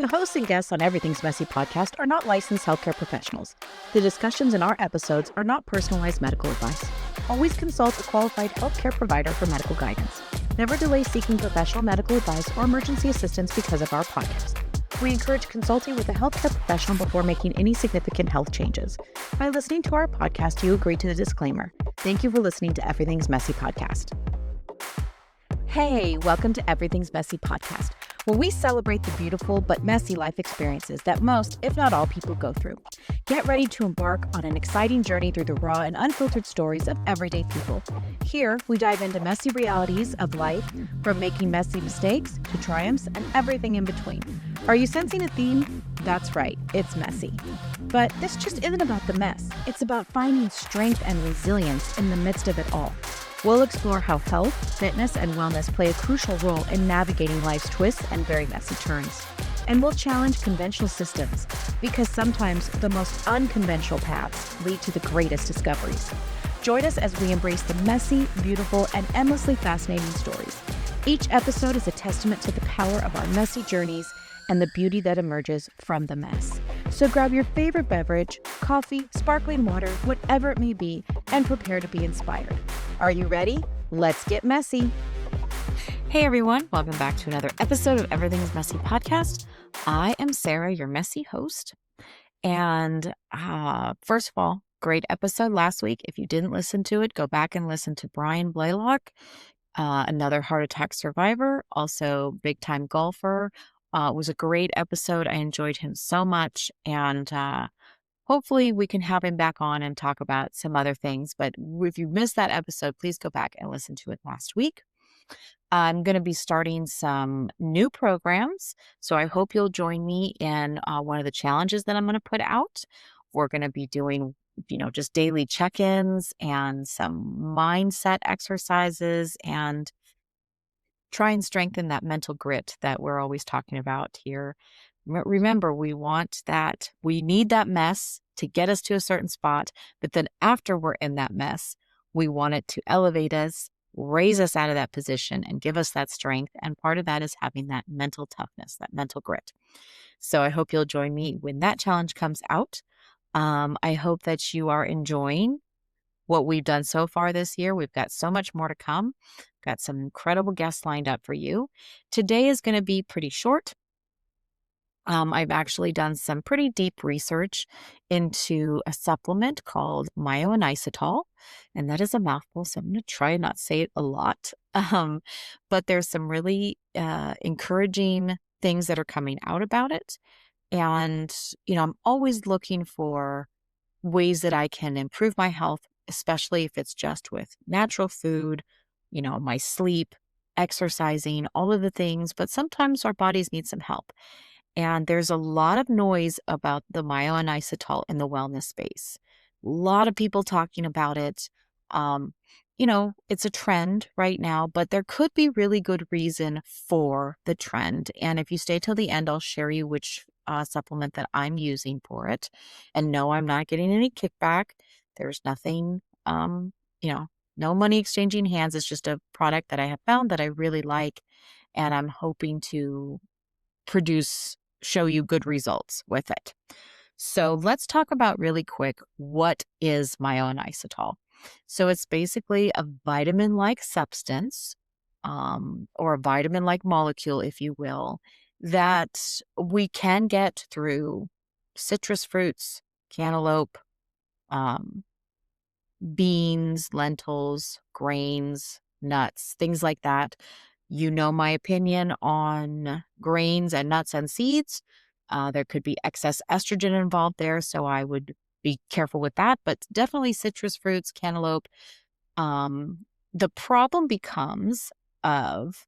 The hosts and guests on Everything's Messy podcast are not licensed healthcare professionals. The discussions in our episodes are not personalized medical advice. Always consult a qualified healthcare provider for medical guidance. Never delay seeking professional medical advice or emergency assistance because of our podcast. We encourage consulting with a healthcare professional before making any significant health changes. By listening to our podcast, you agree to the disclaimer. Thank you for listening to Everything's Messy podcast. Hey, welcome to Everything's Messy podcast, where we celebrate the beautiful but messy life experiences that most, if not all, people go through. Get ready to embark on an exciting journey through the raw and unfiltered stories of everyday people. Here, we dive into messy realities of life, from making messy mistakes to triumphs and everything in between. Are you sensing a theme? That's right, it's messy. But this just isn't about the mess. It's about finding strength and resilience in the midst of it all. We'll explore how health, fitness, and wellness play a crucial role in navigating life's twists and very messy turns. And we'll challenge conventional systems, because sometimes the most unconventional paths lead to the greatest discoveries. Join us as we embrace the messy, beautiful, and endlessly fascinating stories. Each episode is a testament to the power of our messy journeys and the beauty that emerges from the mess. So grab your favorite beverage, coffee, sparkling water, whatever it may be, and prepare to be inspired. Are you ready? Let's get messy. Hey everyone, welcome back to another episode of Everything's Messy podcast. I am Sarah, your messy host. And first of all, great episode last week. If you didn't listen to it, go back and listen to Brian Blaylock, another heart attack survivor, also big time golfer. It was a great episode. I enjoyed him so much, and hopefully we can have him back on and talk about some other things. But if you missed that episode, please go back and listen to it last week. I'm going to be starting some new programs, so I hope you'll join me in one of the challenges that I'm going to put out. We're going to be doing, just daily check-ins and some mindset exercises and try and strengthen that mental grit that we're always talking about here. Remember, we need that mess to get us to a certain spot, but then after we're in that mess, we want it to elevate us, raise us out of that position, and give us that strength. And part of that is having that mental toughness, that mental grit. So I hope you'll join me when that challenge comes out. I hope that you are enjoying what we've done so far this year. We've got so much more to come. Got some incredible guests lined up for you. Today is going to be pretty short. I've actually done some pretty deep research into a supplement called Myo-Inositol, and that is a mouthful, so I'm going to try not say it a lot. But there's some really encouraging things that are coming out about it. And, I'm always looking for ways that I can improve my health, especially if it's just with natural food, my sleep, exercising, all of the things. But sometimes our bodies need some help. And there's a lot of noise about the Myo-Inositol in the wellness space. A lot of people talking about it. It's a trend right now, but there could be really good reason for the trend. And if you stay till the end, I'll share you which supplement that I'm using for it. And no, I'm not getting any kickback. There's nothing, no money exchanging hands. It's just a product that I have found that I really like, and I'm hoping to show you good results with it. So let's talk about really quick, what is Myo-Inositol? So it's basically a vitamin-like substance, or a vitamin-like molecule, if you will, that we can get through citrus fruits, cantaloupe, beans, lentils, grains, nuts, things like that. My opinion on grains and nuts and seeds. There could be excess estrogen involved there, so I would be careful with that. But definitely citrus fruits, cantaloupe. The problem becomes of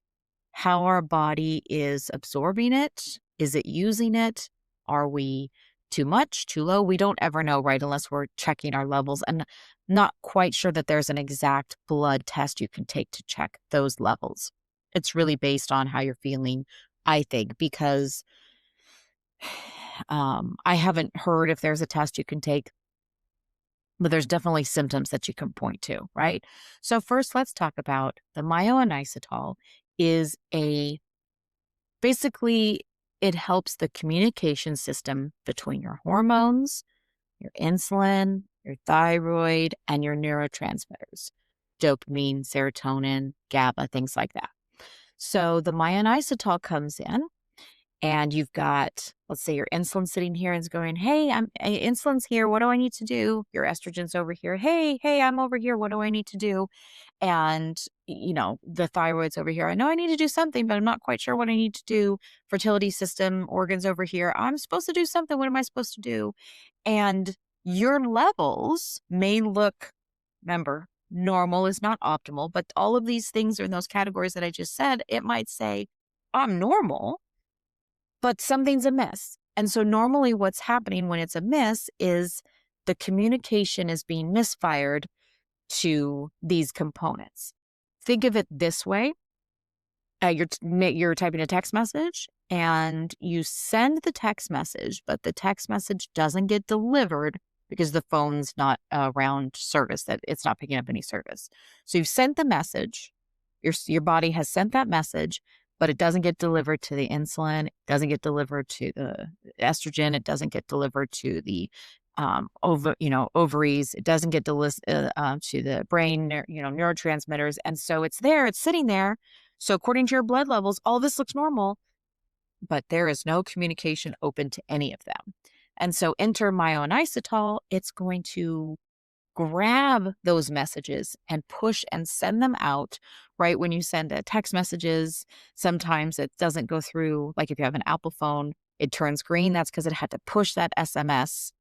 how our body is absorbing it. Is it using it? Are we too much, too low? We don't ever know, right? Unless we're checking our levels, and not quite sure that there's an exact blood test you can take to check those levels. It's really based on how you're feeling, I think, because I haven't heard if there's a test you can take, but there's definitely symptoms that you can point to, right? So first, let's talk about the Myo-Inositol. Basically, it helps the communication system between your hormones, your insulin, your thyroid, and your neurotransmitters, dopamine, serotonin, GABA, things like that. So the Myo-Inositol comes in, and you've got, let's say your insulin sitting here and is going, hey, insulin's here. What do I need to do? Your estrogen's over here. Hey, I'm over here. What do I need to do? And, the thyroid's over here. I know I need to do something, but I'm not quite sure what I need to do. Fertility system, organs over here. I'm supposed to do something. What am I supposed to do? And your levels may look, remember, normal is not optimal, but all of these things are in those categories that I just said. It might say, I'm normal, but something's amiss. And so normally what's happening when it's amiss is the communication is being misfired to these components. Think of it this way. You're typing a text message and you send the text message, but the text message doesn't get delivered because the phone's not around service, that it's not picking up any service. So you've sent the message, your body has sent that message, but it doesn't get delivered to the insulin, it doesn't get delivered to the estrogen, it doesn't get delivered to the ovaries, it doesn't get to the brain, neurotransmitters. And so it's sitting there. So according to your blood levels, all this looks normal, but there is no communication open to any of them. And so enter Myo-Inositol, it's going to grab those messages and push and send them out. Right when you send text messages, sometimes it doesn't go through. Like if you have an Apple phone, it turns green. That's because it had to push that SMS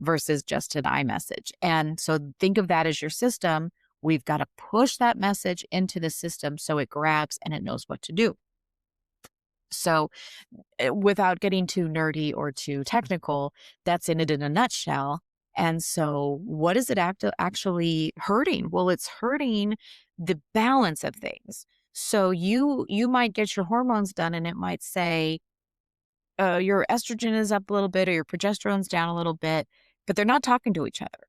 versus just an iMessage. And so think of that as your system. We've got to push that message into the system so it grabs and it knows what to do. So without getting too nerdy or too technical, that's in a nutshell. And so what is it actually hurting? Well, it's hurting the balance of things. So you might get your hormones done and it might say your estrogen is up a little bit or your progesterone's down a little bit, but they're not talking to each other,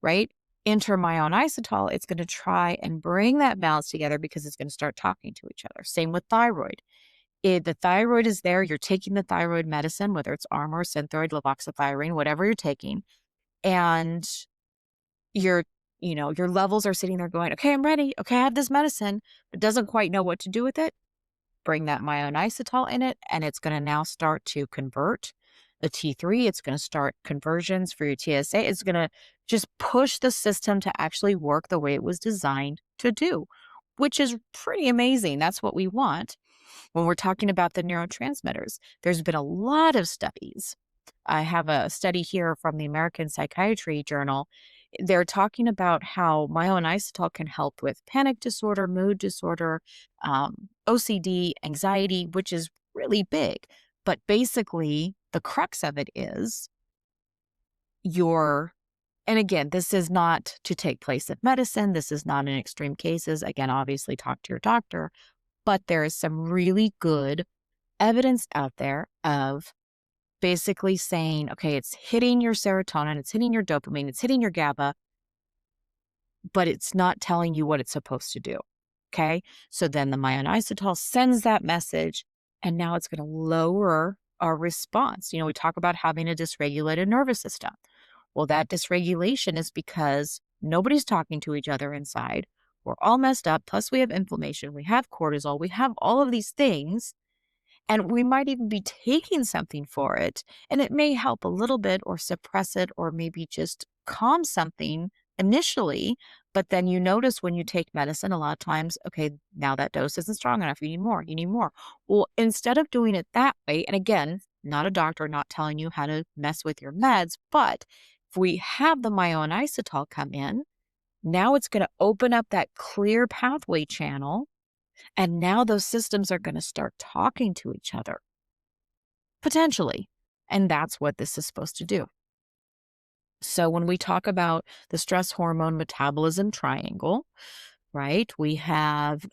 right? Enter Myo-Inositol, it's going to try and bring that balance together because it's going to start talking to each other. Same with thyroid. The thyroid is there. You're taking the thyroid medicine, whether it's Armour, Synthroid, levocethyroid, whatever you're taking. And your levels are sitting there going, okay, I'm ready. Okay, I have this medicine, but doesn't quite know what to do with it. Bring that Myo-Inositol in it, and it's going to now start to convert the T3. It's going to start conversions for your TSA. It's going to just push the system to actually work the way it was designed to do, which is pretty amazing. That's what we want. When we're talking about the neurotransmitters, there's been a lot of studies. I have a study here from the American Psychiatry Journal. They're talking about how Myo-Inositol can help with panic disorder, mood disorder, OCD, anxiety, which is really big. But basically, the crux of it is and again, this is not to take place of medicine. This is not in extreme cases. Again, obviously talk to your doctor. But there is some really good evidence out there of basically saying, okay, it's hitting your serotonin, it's hitting your dopamine, it's hitting your GABA, but it's not telling you what it's supposed to do. Okay. So then the Myo-Inositol sends that message, and now it's going to lower our response. We talk about having a dysregulated nervous system. Well, that dysregulation is because nobody's talking to each other inside. We're all messed up. Plus we have inflammation. We have cortisol. We have all of these things. And we might even be taking something for it. And it may help a little bit or suppress it or maybe just calm something initially. But then you notice when you take medicine, a lot of times, okay, now that dose isn't strong enough. You need more. You need more. Well, instead of doing it that way, and again, not a doctor, not telling you how to mess with your meds, but if we have the Myo-Inositol come in, now it's going to open up that clear pathway channel. And now those systems are going to start talking to each other, potentially. And that's what this is supposed to do. So when we talk about the stress hormone metabolism triangle, right, we have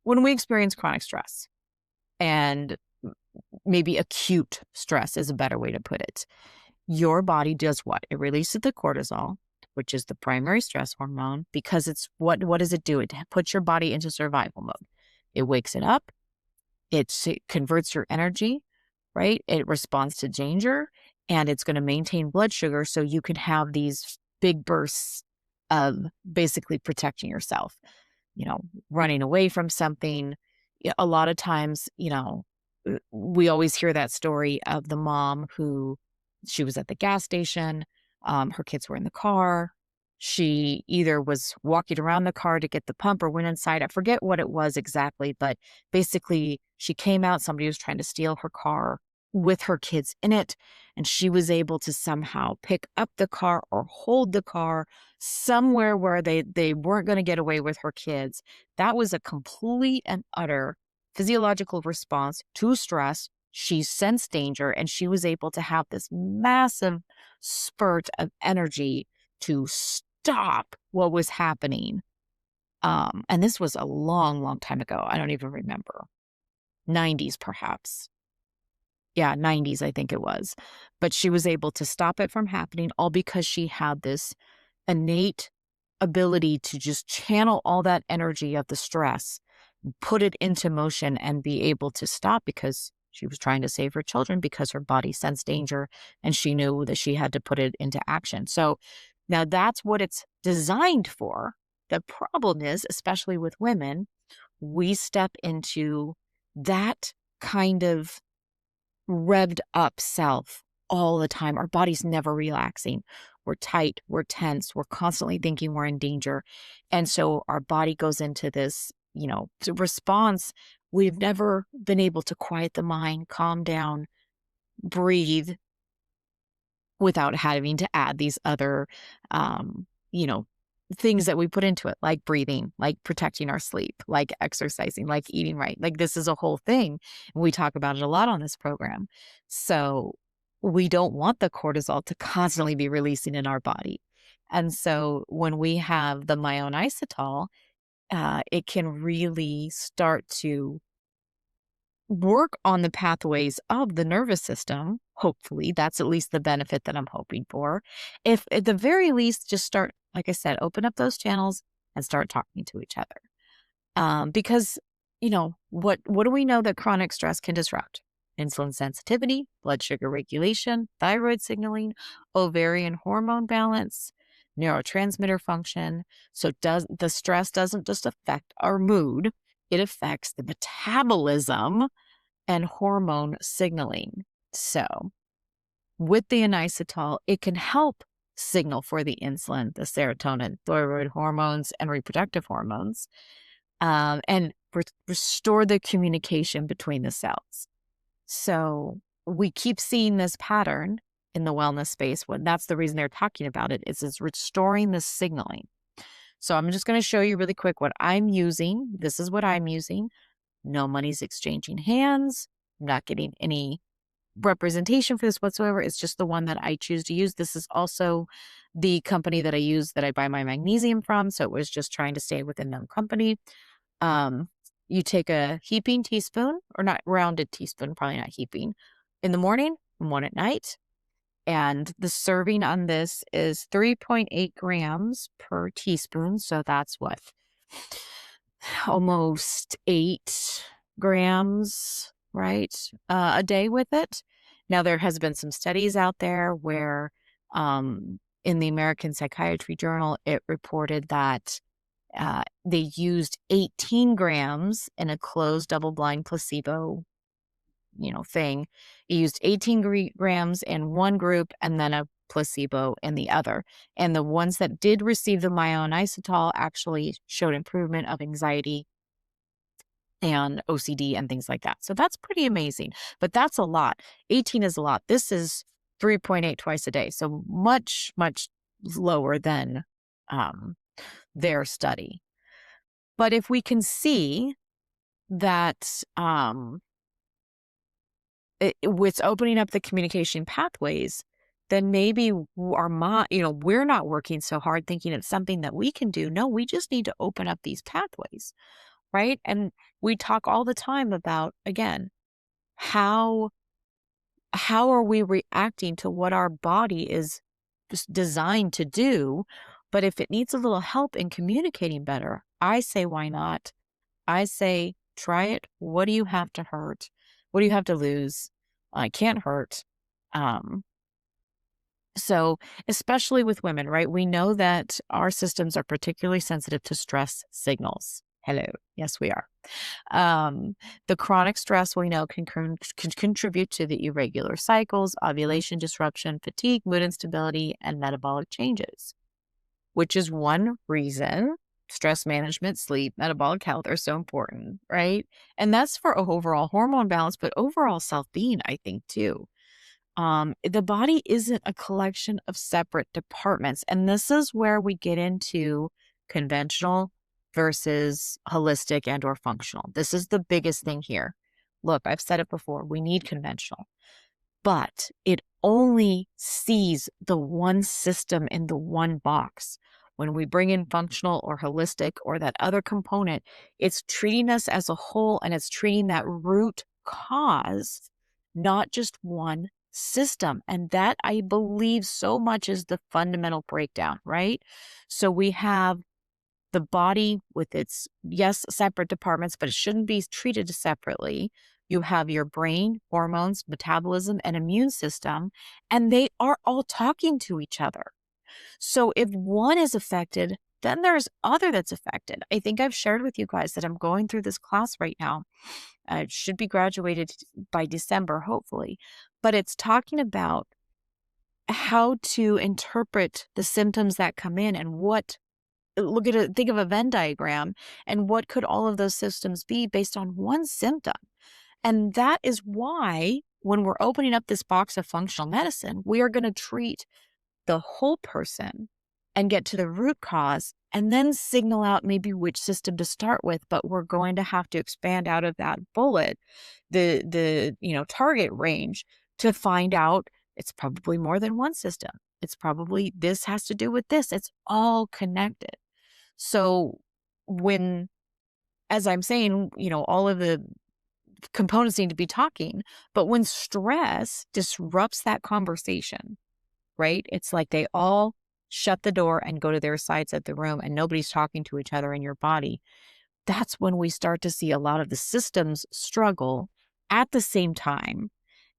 when we experience chronic stress, and maybe acute stress is a better way to put it, your body does what? It releases the cortisol, which is the primary stress hormone, because it's what does it do? It puts your body into survival mode. It wakes it up. It converts your energy, right? It responds to danger and it's going to maintain blood sugar so you can have these big bursts of basically protecting yourself, running away from something. A lot of times, we always hear that story of the mom who she was at the gas station, her kids were in the car. She either was walking around the car to get the pump or went inside. I forget what it was exactly, but basically she came out, somebody was trying to steal her car with her kids in it, and she was able to somehow pick up the car or hold the car somewhere where they weren't going to get away with her kids. That was a complete and utter physiological response to stress. She sensed danger and she was able to have this massive spurt of energy to stop what was happening. And this was a long, long time ago. I don't even remember. 90s, perhaps. Yeah, 90s, I think it was. But she was able to stop it from happening, all because she had this innate ability to just channel all that energy of the stress, put it into motion, and be able to stop because she was trying to save her children, because her body sensed danger and she knew that she had to put it into action. So now that's what it's designed for. The problem is, especially with women, we step into that kind of revved up self all the time. Our body's never relaxing. We're tight, we're tense, we're constantly thinking we're in danger. And so our body goes into this, response. We've never been able to quiet the mind, calm down, breathe without having to add these other, you know, things that we put into it, like breathing, like protecting our sleep, like exercising, like eating right. Like this is a whole thing. And we talk about it a lot on this program. So we don't want the cortisol to constantly be releasing in our body. And so when we have the Myo-Inositol, it can really start to work on the pathways of the nervous system. Hopefully, that's at least the benefit that I'm hoping for. If at the very least, just start, like I said, open up those channels and start talking to each other. Because, what do we know that chronic stress can disrupt? Insulin sensitivity, blood sugar regulation, thyroid signaling, ovarian hormone balance, neurotransmitter function. So the stress doesn't just affect our mood, it affects the metabolism and hormone signaling. So with the inositol, it can help signal for the insulin, the serotonin, thyroid hormones, and reproductive hormones, and restore the communication between the cells. So we keep seeing this pattern in the wellness space. That's the reason they're talking about it, is it's restoring the signaling. So I'm just going to show you really quick what I'm using. This is what I'm using. No money's exchanging hands. I'm not getting any representation for this whatsoever. It's just the one that I choose to use. This is also the company that I use, that I buy my magnesium from. So it was just trying to stay within their company. You take a heaping teaspoon, or not rounded teaspoon, probably not heaping, in the morning and one at night. And the serving on this is 3.8 grams per teaspoon. So that's what? Almost 8 grams, right? A day with it. Now, there has been some studies out there where in the American Psychiatry Journal, it reported that they used 18 grams in a closed double-blind placebo thing. It used 18 grams in one group and then a placebo in the other. And the ones that did receive the Myo-Inositol actually showed improvement of anxiety and OCD and things like that. So that's pretty amazing. But that's a lot. 18 is a lot. This is 3.8 twice a day. So much, much lower than their study. But if we can see that with opening up the communication pathways, then maybe our mind, we're not working so hard thinking it's something that we can do. No, we just need to open up these pathways, right? And we talk all the time about, again, how are we reacting to what our body is just designed to do? But if it needs a little help in communicating better, I say, why not? I say, try it. What do you have to hurt? What do you have to lose? It can't hurt. Um, so, especially with women, right? We know that our systems are particularly sensitive to stress signals. Hello. Yes, we are. The chronic stress we know can contribute to the irregular cycles, ovulation disruption, fatigue, mood instability, and metabolic changes, which is one reason stress management, sleep, metabolic health are so important, right? And that's for overall hormone balance, but overall self being, I think, too. The body isn't a collection of separate departments. And this is where we get into conventional versus holistic and or functional. This is the biggest thing here. Look, I've said it before. We need conventional, but it only sees the one system in the one box. When we bring in functional or holistic or that other component, it's treating us as a whole and it's treating that root cause, not just one system. And that I believe so much is the fundamental breakdown, right? So we have the body with its, yes, separate departments, but it shouldn't be treated separately. You have your brain, hormones, metabolism, and immune system, and they are all talking to each other. So if one is affected, then there's other that's affected. I think I've shared with you guys that I'm going through this class right now. I should be graduated by December, hopefully. But it's talking about how to interpret the symptoms that come in and think of a Venn diagram and what could all of those systems be based on one symptom. And that is why when we're opening up this box of functional medicine, we are going to treat the whole person and get to the root cause and then signal out maybe which system to start with. But we're going to have to expand out of that bullet, the target range, to find out it's probably more than one system. It's probably this has to do with this. It's all connected. So when, as I'm saying, all of the components need to be talking, but when stress disrupts that conversation, right? It's like they all shut the door and go to their sides of the room and nobody's talking to each other in your body. That's when we start to see a lot of the systems struggle at the same time.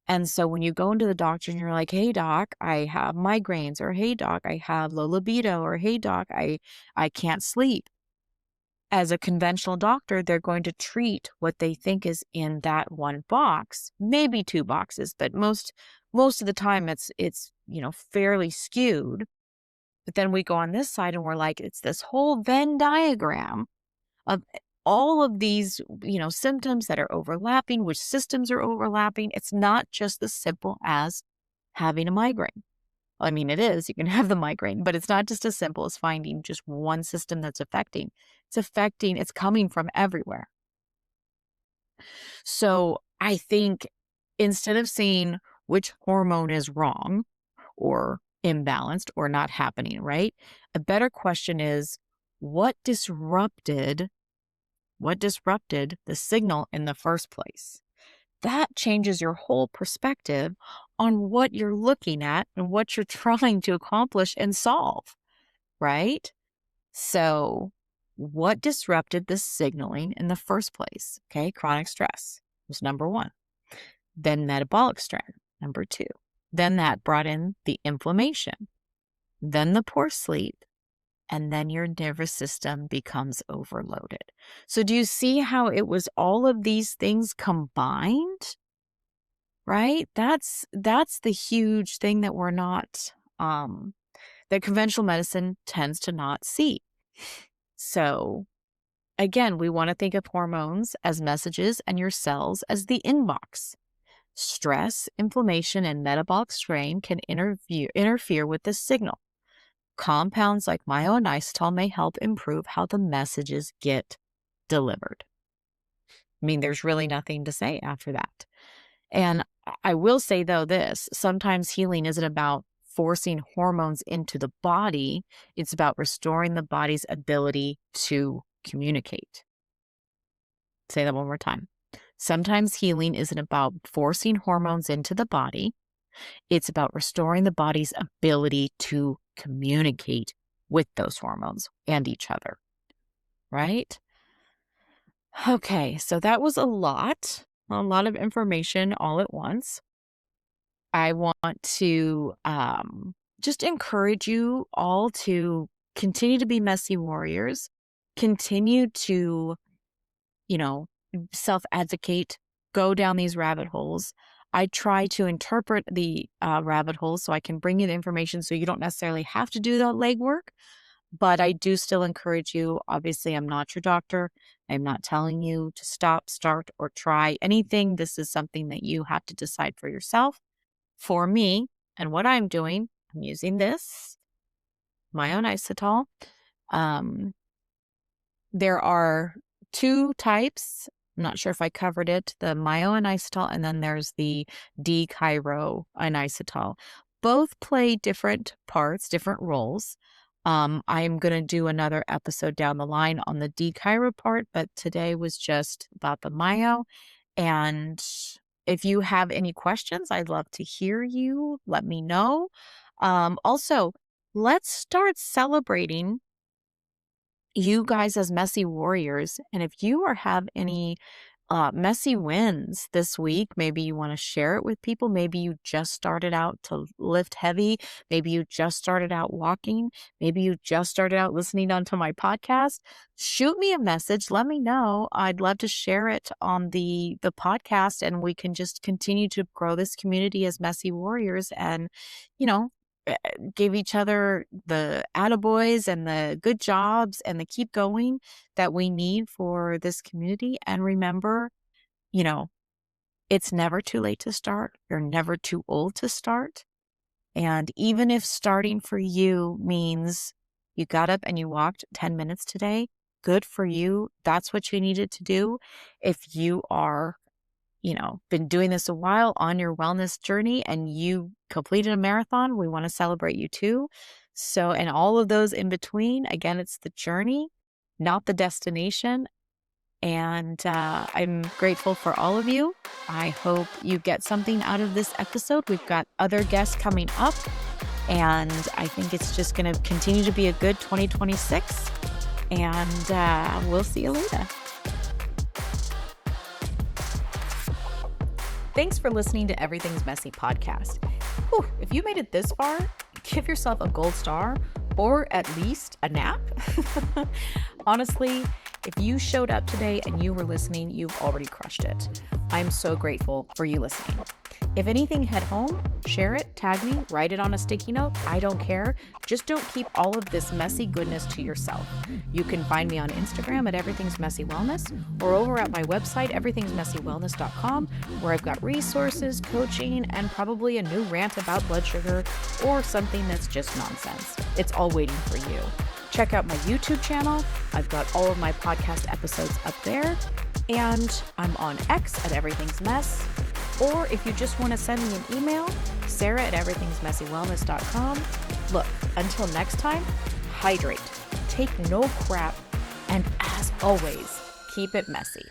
And so when you go into the doctor and you're like, hey doc, I have migraines, or hey doc, I have low libido, or hey doc, I can't sleep. As a conventional doctor, they're going to treat what they think is in that one box, maybe two boxes, but most of the time it's fairly skewed. But then we go on this side and we're like, it's this whole Venn diagram of all of these, symptoms that are overlapping, which systems are overlapping. It's not just as simple as having a migraine. I mean, it is, you can have the migraine, but it's not just as simple as finding just one system that's affecting. It's coming from everywhere. So I think instead of saying which hormone is wrong or imbalanced or not happening, right? A better question is what disrupted the signal in the first place? That changes your whole perspective on what you're looking at and what you're trying to accomplish and solve, right? So what disrupted the signaling in the first place? Okay, chronic stress was number one. Then metabolic strain, number two. Then that brought in the inflammation. Then the poor sleep. And then your nervous system becomes overloaded. So do you see how it was all of these things combined? Right? That's the huge thing that we're not, that conventional medicine tends to not see. So again, we want to think of hormones as messages and your cells as the inbox. Stress, inflammation, and metabolic strain can interfere with this signal. Compounds like Myo-Inositol may help improve how the messages get delivered. I mean, there's really nothing to say after that. And I will say, though, this, sometimes healing isn't about forcing hormones into the body. It's about restoring the body's ability to communicate. Say that one more time. Sometimes healing isn't about forcing hormones into the body. It's about restoring the body's ability to communicate with those hormones and each other, right? Okay, so that was a lot of information all at once. I want to just encourage you all to continue to be messy warriors, continue to, self-advocate, go down these rabbit holes. I try to interpret the rabbit holes so I can bring you the information so you don't necessarily have to do the legwork. But I do still encourage you. Obviously, I'm not your doctor. I'm not telling you to stop, start, or try anything. This is something that you have to decide for yourself. For me, and what I'm doing, I'm using this Myo-Inositol. Um, there are two types. I'm not sure if I covered it, the Myo-Inositol, and then there's the D-Inositol. Both play different parts, different roles. I'm going to do another episode down the line on the D-Chiro part, but today was just about the Myo. And if you have any questions, I'd love to hear you. Let me know. Also, let's start celebrating you guys as messy warriors. And if you have any messy wins this week, maybe you want to share it with people. Maybe you just started out to lift heavy. Maybe you just started out walking. Maybe you just started out listening onto my podcast. Shoot me a message. Let me know. I'd love to share it on the podcast, and we can just continue to grow this community as messy warriors and, give each other the attaboys and the good jobs and the keep going that we need for this community. And remember, it's never too late to start. You're never too old to start. And even if starting for you means you got up and you walked 10 minutes today, good for you. That's what you needed to do. If you are been doing this a while on your wellness journey and you completed a marathon, we want to celebrate you too. So, and all of those in between, again, it's the journey, not the destination. And I'm grateful for all of you. I hope you get something out of this episode. We've got other guests coming up, and I think it's just going to continue to be a good 2026. And we'll see you later. Thanks for listening to Everything's Messy podcast. Whew, if you made it this far, give yourself a gold star or at least a nap. Honestly, if you showed up today and you were listening, you've already crushed it. I'm so grateful for you listening. If anything hit home, share it, tag me, write it on a sticky note. I don't care. Just don't keep all of this messy goodness to yourself. You can find me on Instagram at Everything's Messy Wellness or over at my website, everythingsmessywellness.com, where I've got resources, coaching, and probably a new rant about blood sugar or something that's just nonsense. It's all waiting for you. Check out my YouTube channel. I've got all of my podcast episodes up there. And I'm on X at Everything's Mess. Or if you just want to send me an email, Sarah at everythingsmessywellness.com. Look, until next time, hydrate, take no crap, and as always, keep it messy.